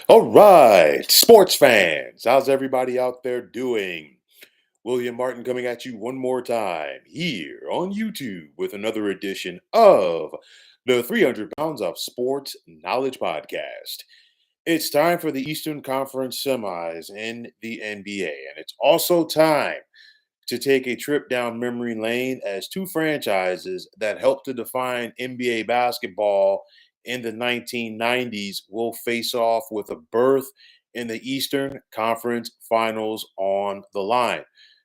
All right, sports fans, how's everybody out there doing? William Martin coming at you one more time here on YouTube with another edition of the 300 Pounds of Sports Knowledge Podcast. It's time for the Eastern Conference semis in the NBA, and it's also time to take a trip down memory lane as two franchises that helped to define NBA basketball in the 1990s will face off with a berth in the Eastern Conference Finals on the line.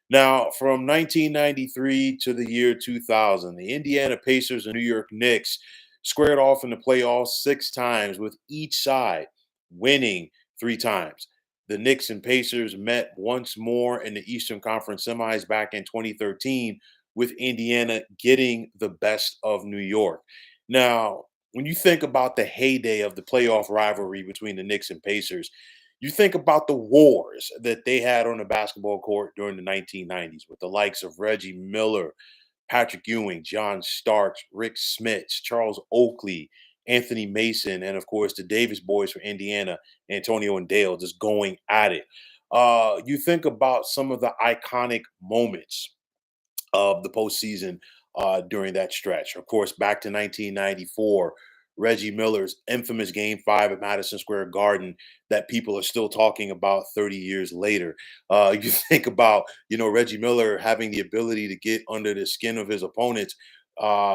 Now, from 1993 to the year 2000, the Indiana Pacers and New York Knicks squared off in the playoffs 6 times, with each side winning 3 times. The Knicks and Pacers met once more in the Eastern Conference semis back in 2013, with Indiana getting the best of New York. Now, when you think about the heyday of the playoff rivalry between the Knicks and Pacers, you think about the wars that they had on the basketball court during the 1990s with the likes of Reggie Miller, Patrick Ewing, John Starks, Rick Smits, Charles Oakley, Anthony Mason, and of course the Davis boys for Indiana, Antonio and Dale, just going at it. You think about some of the iconic moments of the postseason during that stretch. Of course, back to 1994, Reggie Miller's infamous Game 5 at Madison Square Garden that people are still talking about 30 years later. You think about, Reggie Miller having the ability to get under the skin of his opponents,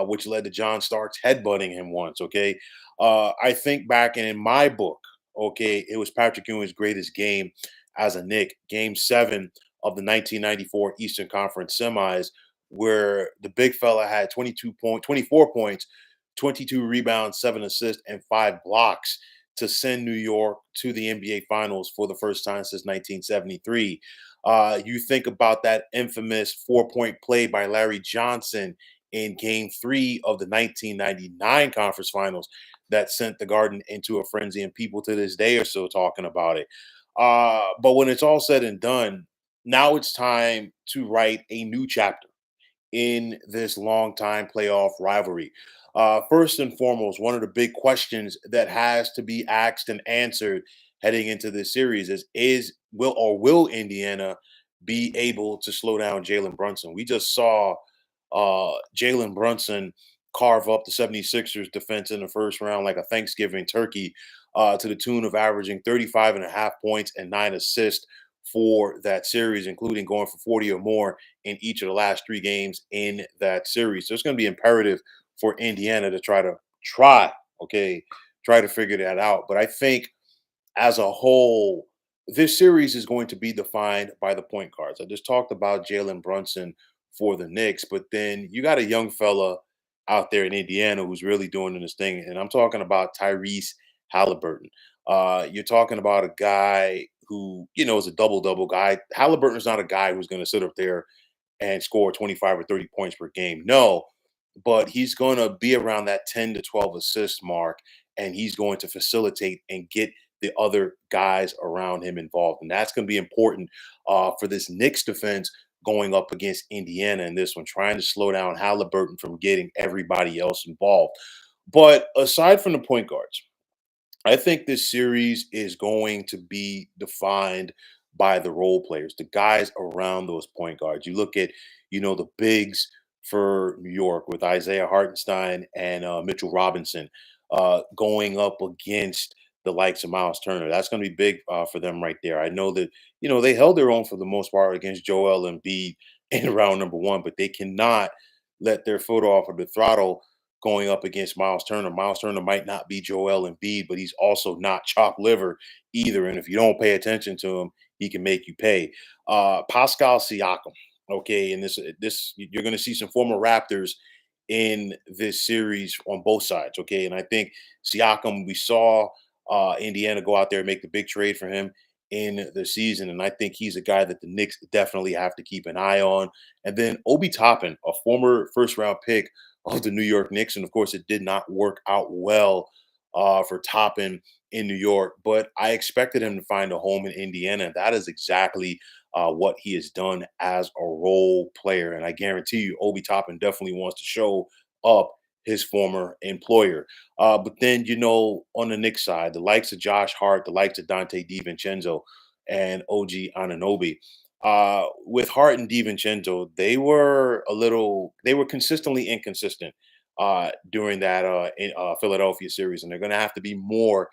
which led to John Starks headbutting him once, okay? I think back, and in my book, okay, it was Patrick Ewing's greatest game as a Knick, Game 7 of the 1994 Eastern Conference semis, where the big fella had 24 points, 22 rebounds, 7 assists, and 5 blocks to send New York to the NBA Finals for the first time since 1973. You think about that infamous 4-point play by Larry Johnson in Game 3 of the 1999 Conference Finals that sent the Garden into a frenzy, and people to this day are still talking about it. But when it's all said and done, now it's time to write a new chapter in this long time playoff rivalry. First and foremost, one of the big questions that has to be asked and answered heading into this series is will Indiana be able to slow down Jalen Brunson? We just saw Jalen Brunson carve up the 76ers defense in the first round like a Thanksgiving turkey, to the tune of averaging 35 and a half points and 9 assists for that series, including going for 40 or more in each of the last 3 games in that series. So it's going to be imperative for Indiana to okay, try to figure that out. But I think as a whole, this series is going to be defined by the point guards. I just talked about Jalen Brunson for the Knicks, but then you got a young fella out there in Indiana who's really doing this thing, and I'm talking about Tyrese Halliburton. You're talking about a guy who is a double double guy. Halliburton is not a guy who's going to sit up there and score 25 or 30 points per game. No, but he's going to be around that 10 to 12 assist mark, and he's going to facilitate and get the other guys around him involved. And that's going to be important for this Knicks defense going up against Indiana in this one, trying to slow down Halliburton from getting everybody else involved. But aside from the point guards, I think this series is going to be defined by the role players, the guys around those point guards. You look at, the bigs for New York with Isaiah Hartenstein and Mitchell Robinson going up against the likes of Miles Turner. That's going to be big for them right there. I know that, they held their own for the most part against Joel Embiid in round number 1, but they cannot let their foot off of the throttle going up against Miles Turner. Miles Turner might not be Joel Embiid, but he's also not chopped liver either. And if you don't pay attention to him, he can make you pay. Pascal Siakam, okay, and this you're going to see some former Raptors in this series on both sides, okay. And I think Siakam, we saw Indiana go out there and make the big trade for him in the season, and I think he's a guy that the Knicks definitely have to keep an eye on. And then Obi Toppin, a former first round pick of the New York Knicks. And of course, it did not work out well for Toppin in New York, but I expected him to find a home in Indiana. And that is exactly what he has done as a role player. And I guarantee you, Obi Toppin definitely wants to show up his former employer. But then, on the Knicks side, the likes of Josh Hart, the likes of Dante DiVincenzo, and OG Ananobi. With Hart and DiVincenzo, they were consistently inconsistent during that Philadelphia series, and they're going to have to be more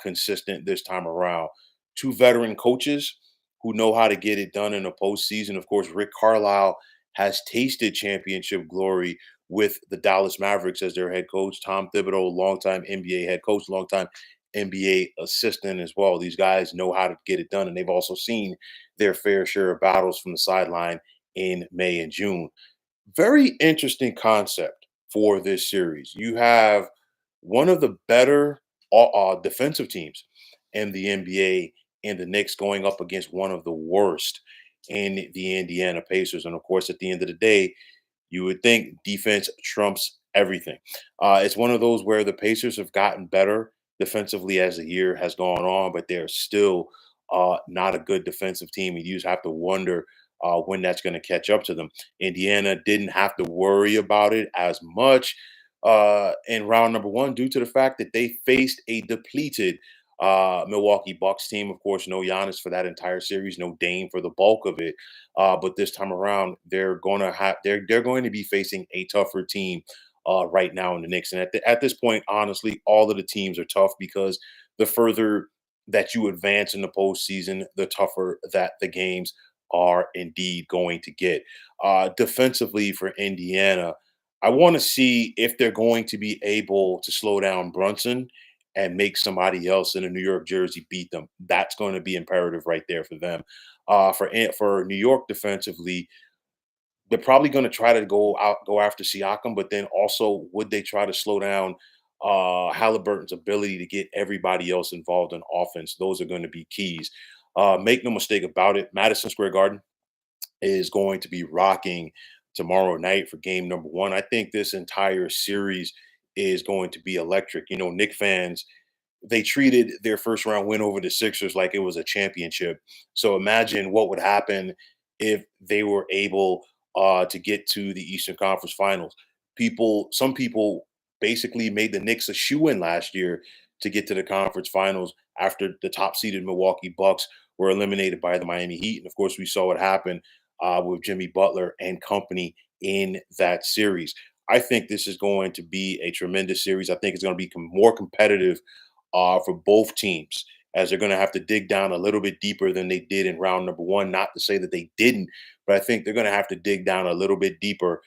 consistent this time around. Two veteran coaches who know how to get it done in the postseason. Of course, Rick Carlisle has tasted championship glory with the Dallas Mavericks as their head coach. Tom Thibodeau, longtime NBA head coach, longtime NBA assistant as well. These guys know how to get it done, and they've also seen their fair share of battles from the sideline in May and June. Very interesting concept for this series. You have one of the better defensive teams in the NBA and the Knicks going up against one of the worst in the Indiana Pacers. And of course, at the end of the day, you would think defense trumps everything. It's one of those where the Pacers have gotten better defensively as the year has gone on, but they're still not a good defensive team. And you just have to wonder when that's going to catch up to them. Indiana didn't have to worry about it as much in round number one due to the fact that they faced a depleted Milwaukee Bucks team. Of course, no Giannis for that entire series, no Dame for the bulk of it. But this time around, they're going to be facing a tougher team right now in the Knicks. And at this point, honestly, all of the teams are tough because the further that you advance in the postseason, the tougher that the games are indeed going to get. Defensively for Indiana, I want to see if they're going to be able to slow down Brunson and make somebody else in a New York jersey beat them. That's going to be imperative right there for them. For New York defensively, they're probably going to try to go after Siakam, but then also would they try to slow down Halliburton's ability to get everybody else involved in offense? Those are going to be keys. Make no mistake about it, Madison Square Garden is going to be rocking tomorrow night for game number one. I think this entire series is going to be electric. Knick fans, they treated their first round win over the Sixers like it was a championship. So imagine what would happen if they were able to get to the Eastern Conference Finals. Some people basically made the Knicks a shoe-in last year to get to the conference finals after the top-seeded Milwaukee Bucks were eliminated by the Miami Heat. And of course, we saw what happened with Jimmy Butler and company in that series. I think this is going to be a tremendous series. I think it's going to be more competitive for both teams, as they're going to have to dig down a little bit deeper than they did in round number one. Not to say that they didn't, but I think they're going to have to dig down a little bit deeper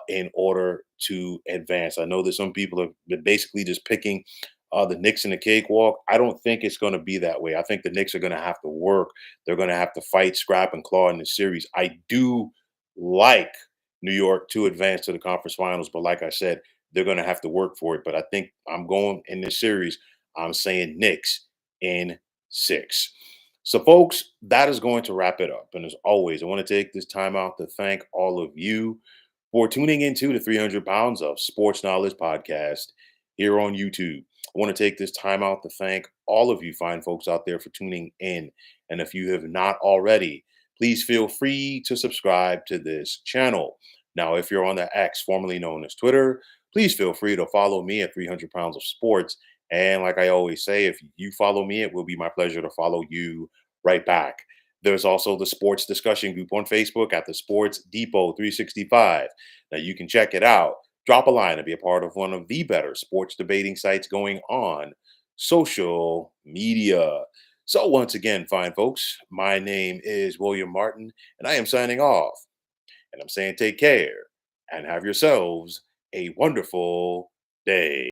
in order to advance. I know that some people have been basically just picking the Knicks in the cakewalk. I don't think it's going to be that way. I think the Knicks are going to have to work. They're going to have to fight, scrap, and claw in the series. I do like New York to advance to the conference finals, but like I said, they're going to have to work for it. But I think I'm going in this series. I'm saying Knicks in 6. So, folks, that is going to wrap it up. And as always, I want to take this time out to thank all of you for tuning into the 300 Pounds of Sports Knowledge podcast here on YouTube. I want to take this time out to thank all of you fine folks out there for tuning in. And if you have not already, please feel free to subscribe to this channel. Now, if you're on the X, formerly known as Twitter, please feel free to follow me at 300 Pounds of Sports. And like I always say, if you follow me, it will be my pleasure to follow you right back. There's also the sports discussion group on Facebook at the Sports Depot 365. Now you can check it out. Drop a line and be a part of one of the better sports debating sites going on social media. So once again, fine folks, my name is William Martin, and I am signing off. And I'm saying take care and have yourselves a wonderful day.